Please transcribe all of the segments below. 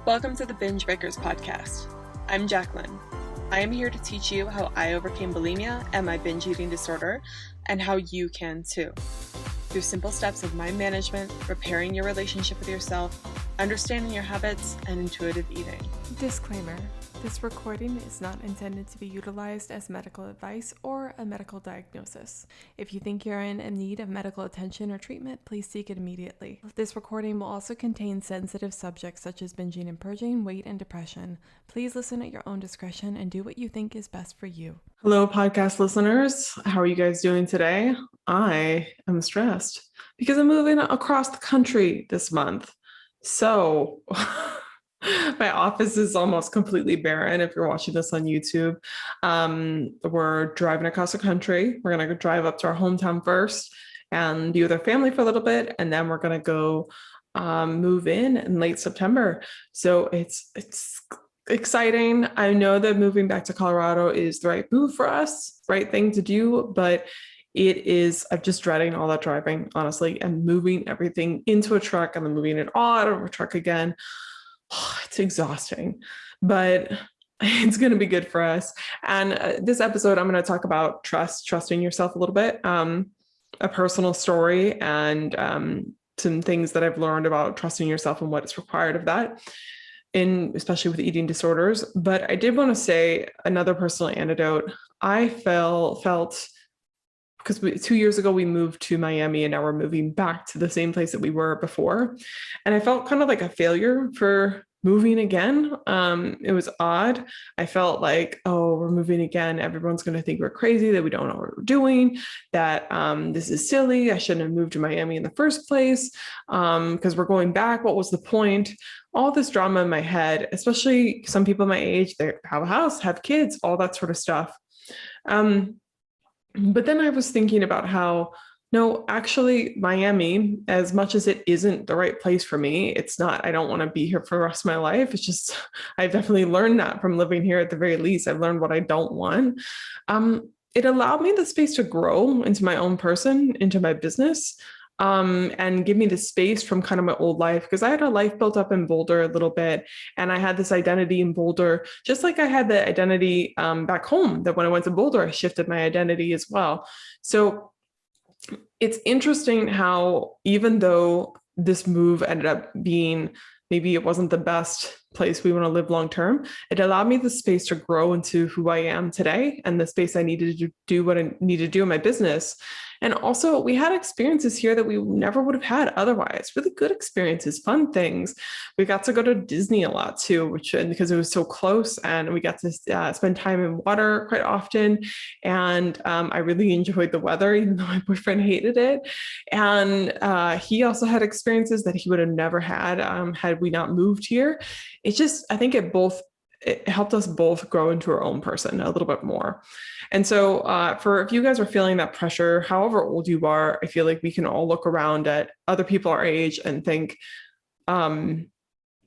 Welcome to the Binge Breakers podcast. I'm Jacqueline. I am here to teach you how I overcame bulimia and my binge eating disorder, and how you can too. Through simple steps of mind management, repairing your relationship with yourself, understanding your habits, and intuitive eating. Disclaimer: this recording is not intended to be utilized as medical advice or a medical diagnosis. If you think you're in need of medical attention or treatment, please seek it immediately. This recording will also contain sensitive subjects such as binging and purging, weight, and depression. Please listen at your own discretion and do what you think is best for you. Hello, podcast listeners. How are you guys doing today? I am stressed because I'm moving across the country this month. So my office is almost completely barren. If you're watching this on YouTube, we're driving across the country. We're going to drive up to our hometown first and be with our family for a little bit. And then we're going to go move in late September. So it's exciting. I know that moving back to Colorado is the right move for us, right thing to do, but I'm just dreading all that driving, honestly, and moving everything into a truck and then moving it all out of a truck again. It's exhausting, but it's going to be good for us. And this episode, I'm going to talk about trusting yourself a little bit, a personal story, and some things that I've learned about trusting yourself and what is required of that, especially with eating disorders. But I did want to say another personal anecdote. I felt because 2 years ago we moved to Miami, and now we're moving back to the same place that we were before. And I felt kind of like a failure for moving again. It was odd. I felt like, oh, we're moving again. Everyone's going to think we're crazy, that we don't know what we're doing, that this is silly. I shouldn't have moved to Miami in the first place because we're going back. What was the point? All this drama in my head, especially some people my age, they have a house, have kids, all that sort of stuff. But then I was thinking about how, no, actually Miami, as much as it isn't the right place for me, it's not, I don't want to be here for the rest of my life. It's just, I've definitely learned that from living here. At the very least, I've learned what I don't want. It allowed me the space to grow into my own person, into my business, and give me the space from kind of my old life, because I had a life built up in Boulder a little bit, and I had this identity in Boulder, just like I had the identity back home, that when I went to Boulder, I shifted my identity as well. So it's interesting how, even though this move ended up being, maybe it wasn't the best place we want to live long term, it allowed me the space to grow into who I am today, and the space I needed to do what I needed to do in my business. And also, we had experiences here that we never would have had otherwise. Really good experiences, fun things. We got to go to Disney a lot too, because it was so close, and we got to spend time in water quite often. And I really enjoyed the weather, even though my boyfriend hated it. And he also had experiences that he would have never had had we not moved here. I think it helped us both grow into our own person a little bit more. And so if you guys are feeling that pressure, however old you are, I feel like we can all look around at other people our age and think, oh,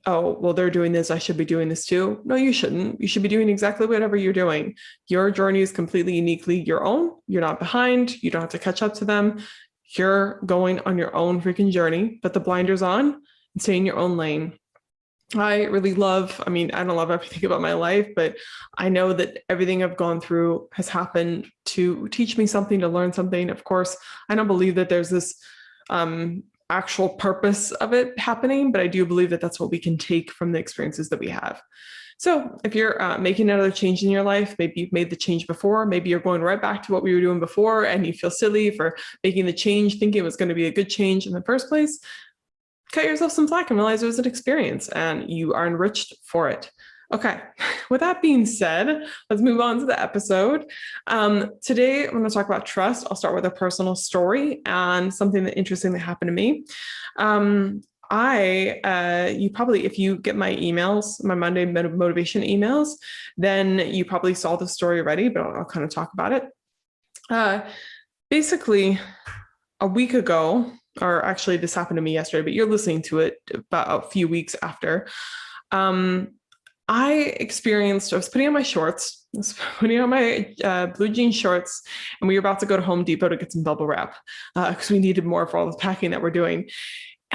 well, they're doing this, I should be doing this too. No, you shouldn't. You should be doing exactly whatever you're doing. Your journey is completely uniquely your own. You're not behind. You don't have to catch up to them. You're going on your own freaking journey. Put the blinders on and stay in your own lane. I don't love everything about my life, but I know that everything I've gone through has happened to teach me something, to learn something. Of course, I don't believe that there's this actual purpose of it happening, but I do believe that that's what we can take from the experiences that we have. So if you're making another change in your life, maybe you've made the change before, maybe you're going right back to what we were doing before, and you feel silly for making the change, thinking it was going to be a good change in the first place, cut yourself some slack and realize it was an experience and you are enriched for it. Okay, with that being said, let's move on to the episode. Today, I'm going to talk about trust. I'll start with a personal story and something interesting that happened to me. If you get my emails, my Monday motivation emails, then you probably saw the story already, but I'll kind of talk about it. Basically, a week ago, or actually this happened to me yesterday, but you're listening to it about a few weeks after, I was putting on my shorts, my blue jean shorts, and we were about to go to Home Depot to get some bubble wrap because we needed more for all the packing that we're doing.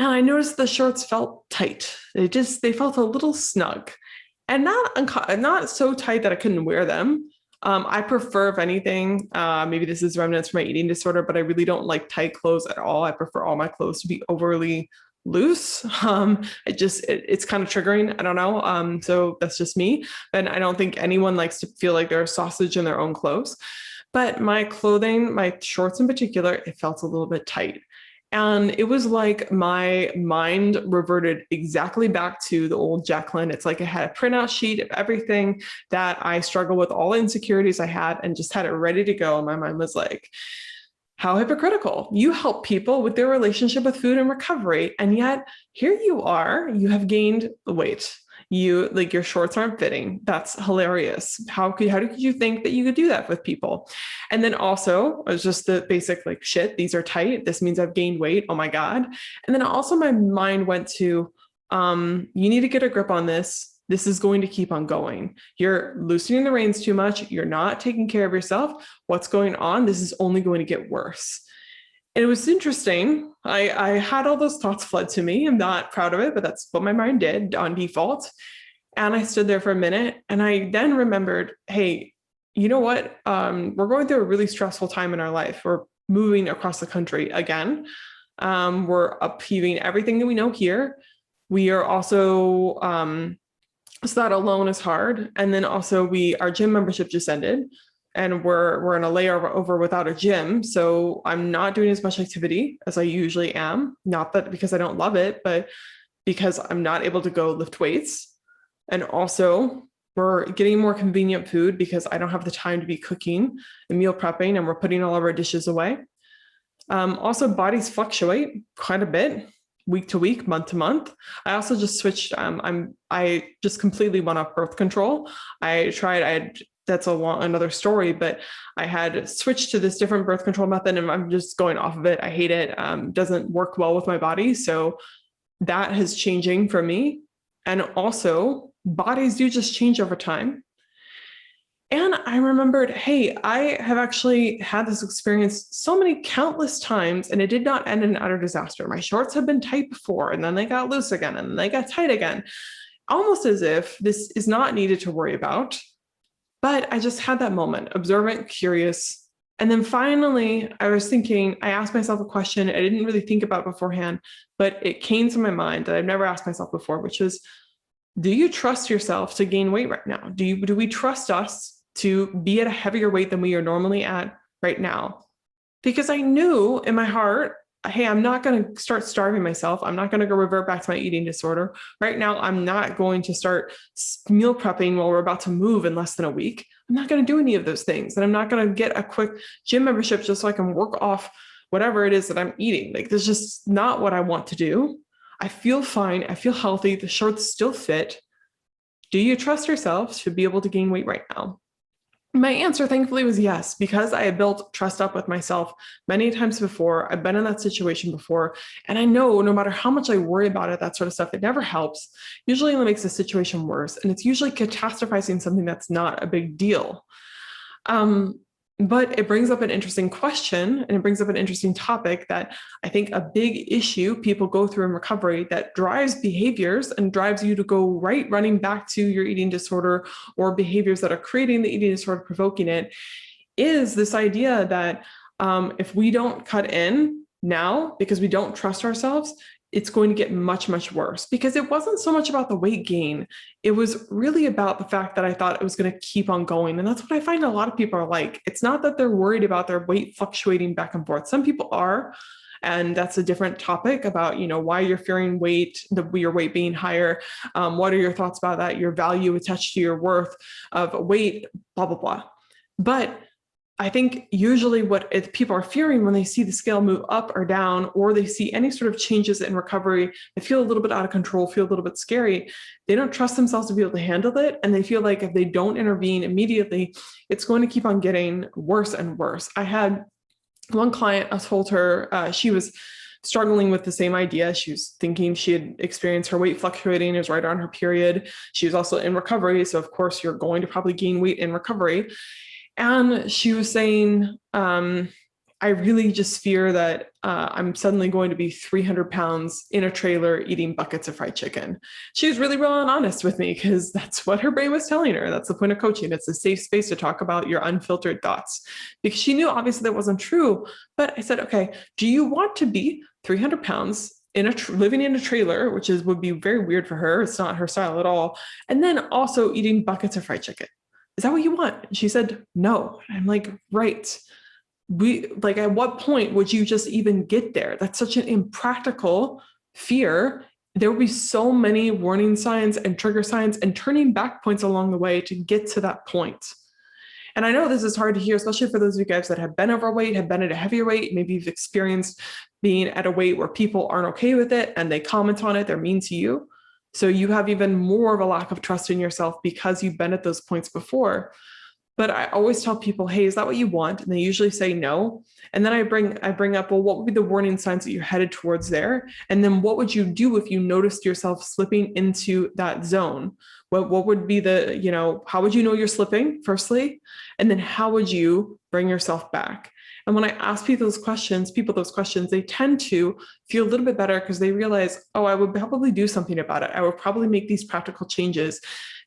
And I noticed the shorts felt tight. They felt a little snug, and not so tight that I couldn't wear them. I prefer, if anything, maybe this is remnants from my eating disorder, but I really don't like tight clothes at all. I prefer all my clothes to be overly loose. It's kind of triggering. I don't know. So that's just me. And I don't think anyone likes to feel like they're a sausage in their own clothes. But my clothing, my shorts in particular, it felt a little bit tight. And it was like my mind reverted exactly back to the old Jacqueline. It's like I had a printout sheet of everything that I struggled with, all the insecurities I had, and just had it ready to go. And my mind was like, how hypocritical. You help people with their relationship with food and recovery. And yet here you are, you have gained weight. Your shorts aren't fitting. That's hilarious. How did you think that you could do that with people? And then also it was just the basic shit, these are tight. This means I've gained weight. Oh my God. And then also my mind went to, you need to get a grip on this. This is going to keep on going. You're loosening the reins too much. You're not taking care of yourself. What's going on? This is only going to get worse. And it was interesting. I had all those thoughts flood to me. I'm not proud of it, but that's what my mind did on default. And I stood there for a minute, and I then remembered, hey, you know what? We're going through a really stressful time in our life. We're moving across the country again. We're upheaving everything that we know here. We are also, so that alone is hard. And then also our gym membership just ended. And we're in a layover without a gym. So I'm not doing as much activity as I usually am. Not that because I don't love it, but because I'm not able to go lift weights. And also we're getting more convenient food because I don't have the time to be cooking and meal prepping, and we're putting all of our dishes away. Also, bodies fluctuate quite a bit, week to week, month to month. I also just switched. I just completely went off birth control. That's another story, but I had switched to this different birth control method, and I'm just going off of it. I hate it. Doesn't work well with my body. So that is changing for me. And also bodies do just change over time. And I remembered, hey, I have actually had this experience so many countless times, and it did not end in utter disaster. My shorts have been tight before, and then they got loose again, and then they got tight again, almost as if this is not needed to worry about. But I just had that moment, observant, curious. And then finally, I asked myself a question I didn't really think about beforehand, but it came to my mind that I've never asked myself before, which was, do you trust yourself to gain weight right now? Do we trust us to be at a heavier weight than we are normally at right now? Because I knew in my heart, hey, I'm not going to start starving myself. I'm not going to go revert back to my eating disorder. Right now, I'm not going to start meal prepping while we're about to move in less than a week. I'm not going to do any of those things. And I'm not going to get a quick gym membership just so I can work off whatever it is that I'm eating. That's just not what I want to do. I feel fine. I feel healthy. The shorts still fit. Do you trust yourself to be able to gain weight right now? My answer, thankfully, was yes, because I had built trust up with myself many times before. I've been in that situation before. And I know no matter how much I worry about it, that sort of stuff, it never helps. Usually only makes the situation worse. And it's usually catastrophizing something that's not a big deal. But it brings up an interesting question, and it brings up an interesting topic that I think a big issue people go through in recovery that drives behaviors and drives you to go running back to your eating disorder or behaviors that are creating the eating disorder, provoking it, is this idea that if we don't cut in now because we don't trust ourselves, it's going to get much, much worse. Because it wasn't so much about the weight gain. It was really about the fact that I thought it was going to keep on going. And that's what I find a lot of people are like. It's not that they're worried about their weight fluctuating back and forth. Some people are, and that's a different topic about, why you're fearing your weight being higher. What are your thoughts about that? Your value attached to your worth of weight, blah, blah, blah. But I think usually what people are fearing when they see the scale move up or down, or they see any sort of changes in recovery, they feel a little bit out of control, feel a little bit scary. They don't trust themselves to be able to handle it. And they feel like if they don't intervene immediately, it's going to keep on getting worse and worse. I had one client, I told her she was struggling with the same idea. She was thinking she had experienced her weight fluctuating. It was right on her period. She was also in recovery. So of course you're going to probably gain weight in recovery. And she was saying, I really just fear that I'm suddenly going to be 300 pounds in a trailer eating buckets of fried chicken. She was really real and honest with me because that's what her brain was telling her. That's the point of coaching. It's a safe space to talk about your unfiltered thoughts, because she knew obviously that wasn't true. But I said, okay, do you want to be 300 pounds living in a trailer, which would be very weird for her. It's not her style at all. And then also eating buckets of fried chicken. Is that what you want? And she said, no. And I'm like, right. At what point would you just even get there? That's such an impractical fear. There will be so many warning signs and trigger signs and turning back points along the way to get to that point. And I know this is hard to hear, especially for those of you guys that have been overweight, have been at a heavier weight. Maybe you've experienced being at a weight where people aren't okay with it and they comment on it, they're mean to you. So you have even more of a lack of trust in yourself because you've been at those points before. But I always tell people, hey, is that what you want? And they usually say no. And then I bring up, well, what would be the warning signs that you're headed towards there? And then what would you do if you noticed yourself slipping into that zone? What would be how would you know you're slipping, firstly? And then how would you bring yourself back? And when I ask people those questions, they tend to feel a little bit better because they realize, oh, I would probably do something about it. I would probably make these practical changes.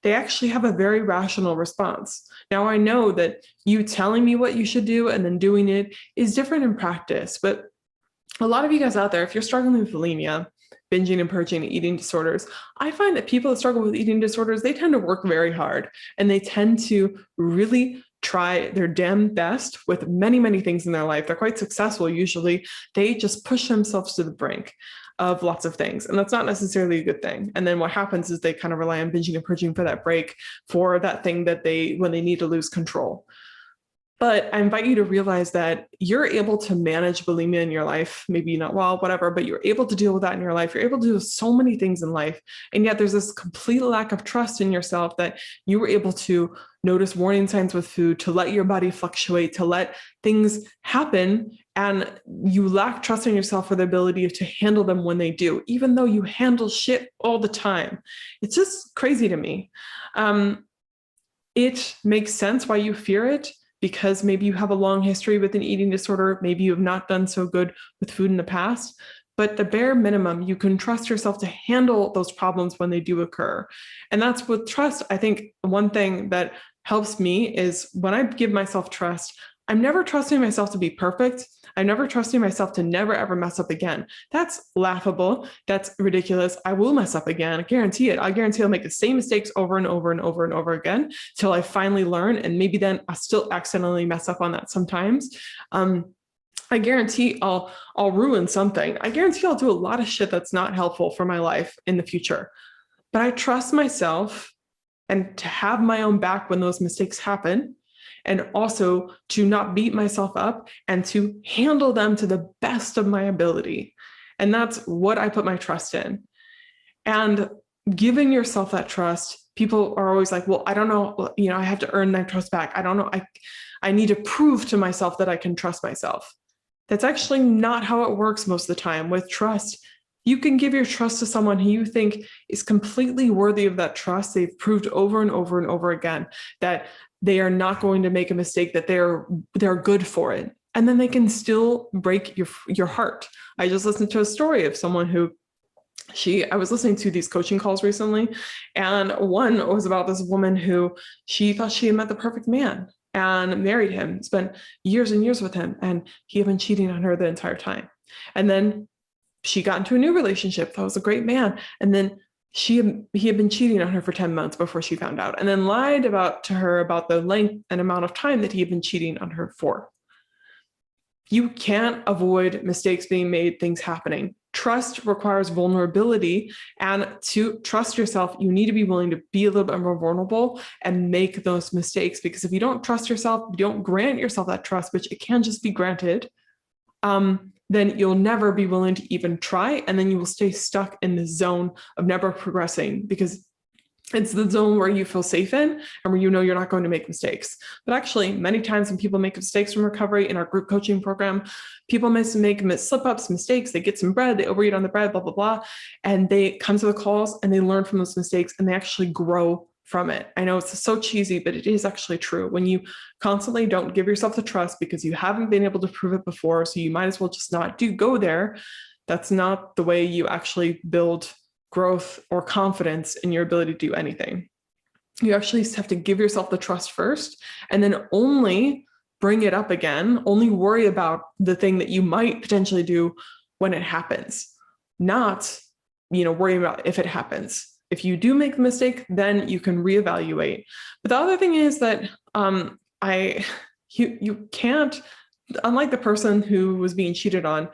They actually have a very rational response. Now, I know that you telling me what you should do and then doing it is different in practice, but a lot of you guys out there, if you're struggling with bulimia, binging and purging and eating disorders, I find that people that struggle with eating disorders, they tend to work very hard and they tend to really try their damn best with many, many things in their life. They're quite successful usually. They just push themselves to the brink of lots of things. And that's not necessarily a good thing. And then what happens is they kind of rely on binging and purging for that break, for that thing that when they need to lose control. But I invite you to realize that you're able to manage bulimia in your life, maybe not well, whatever, but you're able to deal with that in your life. You're able to do so many things in life. And yet there's this complete lack of trust in yourself that you were able to notice warning signs with food, to let your body fluctuate, to let things happen. And you lack trust in yourself for the ability to handle them when they do, even though you handle shit all the time. It's just crazy to me. It makes sense why you fear it, because maybe you have a long history with an eating disorder. Maybe you have not done so good with food in the past. But the bare minimum, you can trust yourself to handle those problems when they do occur. And that's with trust. I think one thing that helps me is when I give myself trust, I'm never trusting myself to be perfect. I'm never trusting myself to never, ever mess up again. That's laughable. That's ridiculous. I will mess up again. I guarantee it. I guarantee I'll make the same mistakes over and over and over and over again till I finally learn. And maybe then I still accidentally mess up on that sometimes. I guarantee I'll ruin something. I guarantee I'll do a lot of shit that's not helpful for my life in the future. But I trust myself and to have my own back when those mistakes happen. And also to not beat myself up and to handle them to the best of my ability. And that's what I put my trust in. And giving yourself that trust, people are always like, well, I don't know, I have to earn that trust back. I don't know. I need to prove to myself that I can trust myself. That's actually not how it works most of the time. With trust, you can give your trust to someone who you think is completely worthy of that trust. They've proved over and over and over again that they are not going to make a mistake, that they're good for it. And then they can still break your heart. I just listened to a story of someone who I was listening to these coaching calls recently, and one was about this woman who she thought she had met the perfect man and married him, spent years and years with him, and he had been cheating on her the entire time. And then she got into a new relationship. That was a great man. And then he had been cheating on her for 10 months before she found out, and then lied to her about the length and amount of time that he had been cheating on her for. You can't avoid mistakes being made, things happening. Trust requires vulnerability, and to trust yourself, you need to be willing to be a little bit more vulnerable and make those mistakes. Because if you don't trust yourself, you don't grant yourself that trust, which it can just be granted, then you'll never be willing to even try. And then you will stay stuck in the zone of never progressing, because it's the zone where you feel safe in and where you know you're not going to make mistakes. But actually, many times when people make mistakes from recovery in our group coaching program, people make slip-ups, mistakes. They get some bread, they overeat on the bread, blah, blah, blah. And they come to the calls and they learn from those mistakes and they actually grow from it. I know it's so cheesy, but it is actually true. When you constantly don't give yourself the trust because you haven't been able to prove it before, so you might as well just not go there. That's not the way you actually build growth or confidence in your ability to do anything. You actually have to give yourself the trust first, and then only bring it up again, only worry about the thing that you might potentially do when it happens, not, worry about if it happens. If you do make the mistake, then you can reevaluate. But the other thing is that you can't, unlike the person who was being cheated on,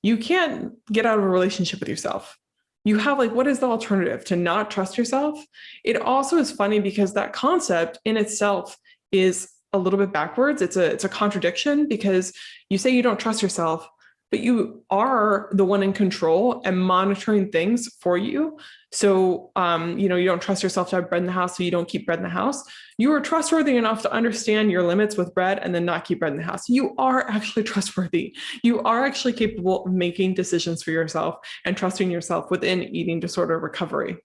you can't get out of a relationship with yourself. You have what is the alternative? To not trust yourself? It also is funny because that concept in itself is a little bit backwards. It's a contradiction, because you say you don't trust yourself, but you are the one in control and monitoring things for you. So, you don't trust yourself to have bread in the house, so you don't keep bread in the house. You are trustworthy enough to understand your limits with bread and then not keep bread in the house. You are actually trustworthy. You are actually capable of making decisions for yourself and trusting yourself within eating disorder recovery.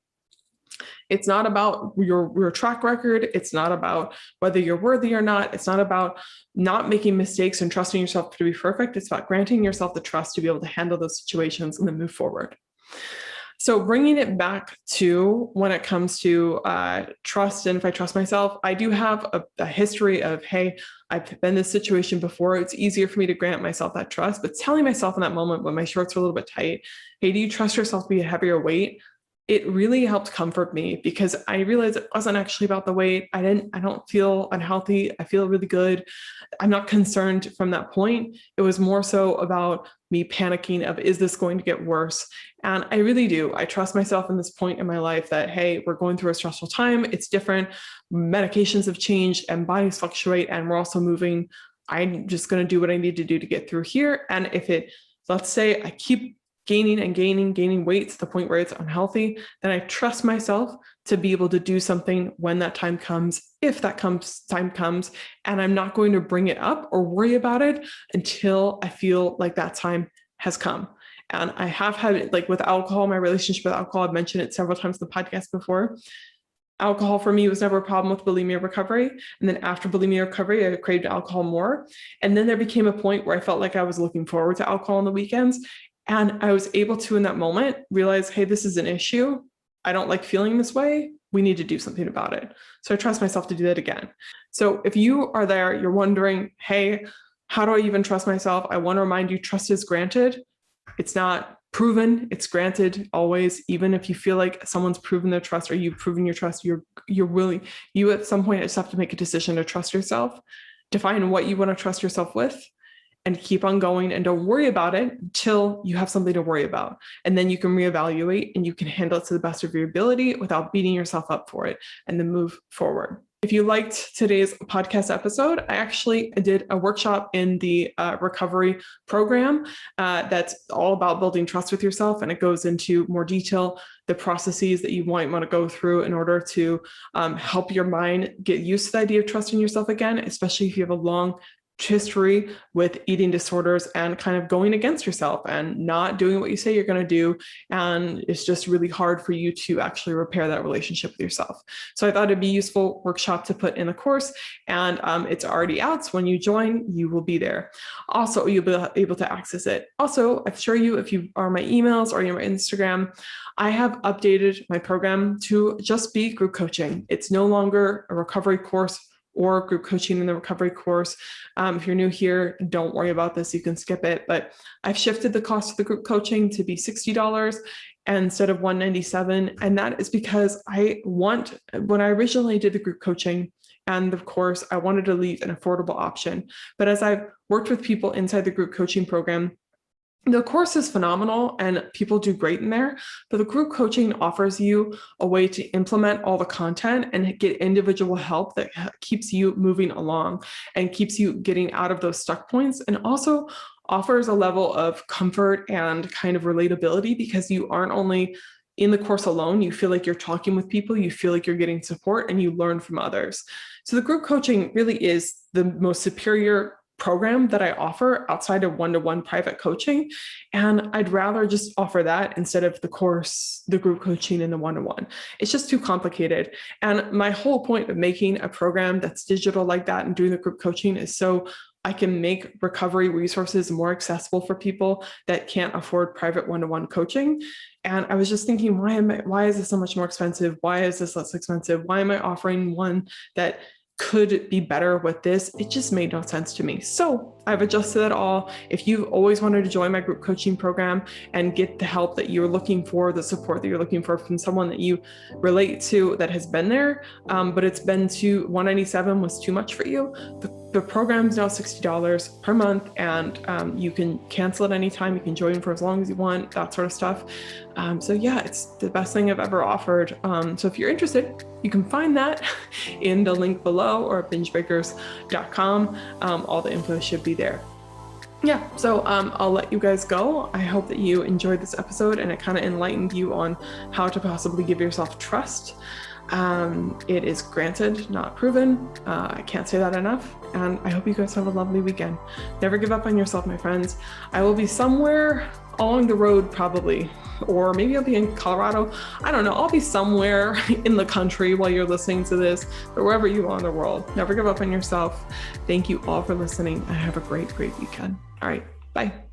It's not about your track record. It's not about whether you're worthy or not. It's not about not making mistakes and trusting yourself to be perfect. It's about granting yourself the trust to be able to handle those situations and then move forward. So bringing it back to when it comes to trust, and if I trust myself, I do have a history of, hey, I've been in this situation before. It's easier for me to grant myself that trust, but telling myself in that moment when my shorts are a little bit tight, hey, do you trust yourself to be a heavier weight? It really helped comfort me, because I realized it wasn't actually about the weight. I don't feel unhealthy. I feel really good. I'm not concerned from that point. It was more so about me panicking of, is this going to get worse? And I really do. I trust myself in this point in my life that, hey, we're going through a stressful time. It's different. Medications have changed and bodies fluctuate, and we're also moving. I'm just going to do what I need to do to get through here. And if let's say I keep gaining weight to the point where it's unhealthy, then I trust myself to be able to do something when that time comes, if that time comes, and I'm not going to bring it up or worry about it until I feel like that time has come. And I have had, with alcohol, my relationship with alcohol, I've mentioned it several times in the podcast before. Alcohol for me was never a problem with bulimia recovery. And then after bulimia recovery, I craved alcohol more. And then there became a point where I felt like I was looking forward to alcohol on the weekends. And I was able to, in that moment, realize, hey, this is an issue. I don't like feeling this way. We need to do something about it. So I trust myself to do that again. So if you are there, you're wondering, hey, how do I even trust myself? I want to remind you, trust is granted. It's not proven, it's granted always. Even if you feel like someone's proven their trust or you've proven your trust, you at some point just have to make a decision to trust yourself, define what you want to trust yourself with, and keep on going, and don't worry about it until you have something to worry about. And then you can reevaluate and you can handle it to the best of your ability without beating yourself up for it, and then move forward. If you liked today's podcast episode, I actually did a workshop in the recovery program that's all about building trust with yourself. And it goes into more detail, the processes that you might want to go through in order to help your mind get used to the idea of trusting yourself again, especially if you have a long history with eating disorders and kind of going against yourself and not doing what you say you're going to do. And it's just really hard for you to actually repair that relationship with yourself. So I thought it'd be a useful workshop to put in the course, and it's already out. So when you join, you will be there. Also, you'll be able to access it. Also, I assure you, if you are my emails or you're my Instagram, I have updated my program to just be group coaching. It's no longer a recovery course or group coaching in the recovery course. If you're new here, don't worry about this, you can skip it. But I've shifted the cost of the group coaching to be $60 instead of $197. And that is because when I originally did the group coaching and the course, I wanted to leave an affordable option. But as I've worked with people inside the group coaching program, the course is phenomenal and people do great in there, but the group coaching offers you a way to implement all the content and get individual help that keeps you moving along and keeps you getting out of those stuck points, and also offers a level of comfort and kind of relatability, because you aren't only in the course alone, you feel like you're talking with people, you feel like you're getting support, and you learn from others. So the group coaching really is the most superior program that I offer outside of one-to-one private coaching. And I'd rather just offer that instead of the course, the group coaching, and the one-to-one. It's just too complicated. And my whole point of making a program that's digital like that and doing the group coaching is so I can make recovery resources more accessible for people that can't afford private one-to-one coaching. And I was just thinking, why is this so much more expensive? Why is this less expensive? Why am I offering one that could be better with this? It just made no sense to me. So I've adjusted it all. If you've always wanted to join my group coaching program and get the help that you're looking for, the support that you're looking for from someone that you relate to that has been there, but it's been $197 was too much for you, the program's now $60 per month, and you can cancel at any time. You can join for as long as you want, that sort of stuff. So yeah, it's the best thing I've ever offered. So if you're interested, you can find that in the link below or at bingebreakers.com. All the info should be there. Yeah, so I'll let you guys go. I hope that you enjoyed this episode and it kind of enlightened you on how to possibly give yourself trust. It is granted, not proven. I can't say that enough. And I hope you guys have a lovely weekend. Never give up on yourself, my friends. I will be somewhere along the road probably, or maybe I'll be in Colorado. I don't know. I'll be somewhere in the country while you're listening to this, or wherever you are in the world. Never give up on yourself. Thank you all for listening and have a great, great weekend. All right. Bye.